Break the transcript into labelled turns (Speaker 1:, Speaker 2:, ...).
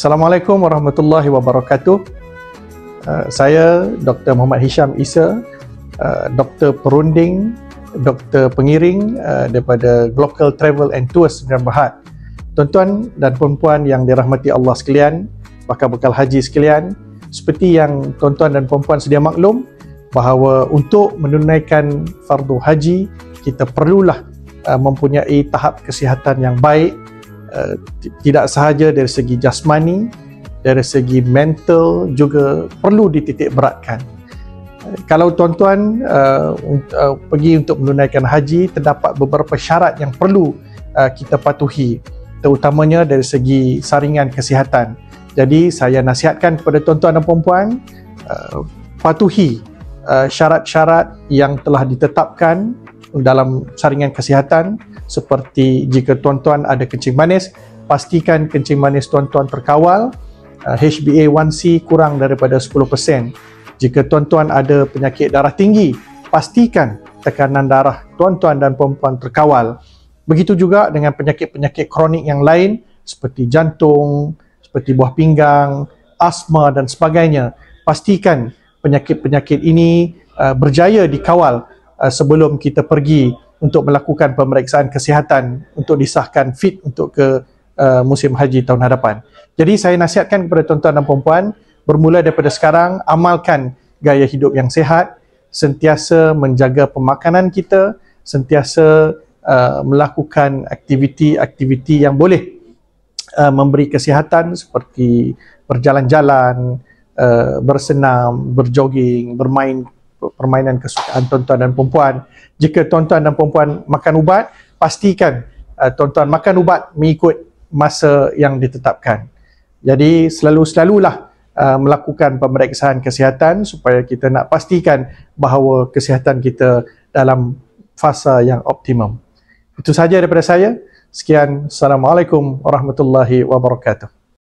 Speaker 1: Assalamualaikum warahmatullahi wabarakatuh. Saya Dr. Muhammad Hisham Isa, Doktor Perunding, Doktor Pengiring daripada Global Travel and Tours Negara Berhad. Tuan-tuan dan puan-puan yang dirahmati Allah sekalian, bakal-bakal haji sekalian, seperti yang tuan-tuan dan puan-puan sedia maklum bahawa untuk menunaikan fardu haji, kita perlulah mempunyai tahap kesihatan yang baik, tidak sahaja dari segi jasmani, dari segi mental juga perlu dititik beratkan. Kalau tuan-tuan pergi untuk menunaikan haji, terdapat beberapa syarat yang perlu kita patuhi, terutamanya dari segi saringan kesihatan. Jadi saya nasihatkan kepada tuan-tuan dan puan-puan, patuhi syarat-syarat yang telah ditetapkan dalam saringan kesihatan, seperti jika tuan-tuan ada kencing manis, pastikan kencing manis tuan-tuan terkawal, HbA1c kurang daripada 10%. Jika tuan-tuan ada penyakit darah tinggi, pastikan tekanan darah tuan-tuan dan puan-puan terkawal. Begitu juga dengan penyakit-penyakit kronik yang lain seperti jantung, seperti buah pinggang, asma dan sebagainya. Pastikan penyakit-penyakit ini berjaya dikawal sebelum kita pergi untuk melakukan pemeriksaan kesihatan untuk disahkan fit untuk ke musim haji tahun hadapan. Jadi saya nasihatkan kepada tuan-tuan dan puan-puan, bermula daripada sekarang, amalkan gaya hidup yang sihat, sentiasa menjaga pemakanan kita, sentiasa melakukan aktiviti-aktiviti yang boleh memberi kesihatan seperti berjalan-jalan, bersenam, berjoging, bermain permainan kesukaan tuan-tuan dan puan-puan. Jika tuan-tuan dan puan-puan makan ubat, pastikan tuan-tuan makan ubat mengikut masa yang ditetapkan. Jadi selalulah melakukan pemeriksaan kesihatan supaya kita nak pastikan bahawa kesihatan kita dalam fasa yang optimum. Itu sahaja daripada saya. Sekian. Assalamualaikum warahmatullahi wabarakatuh.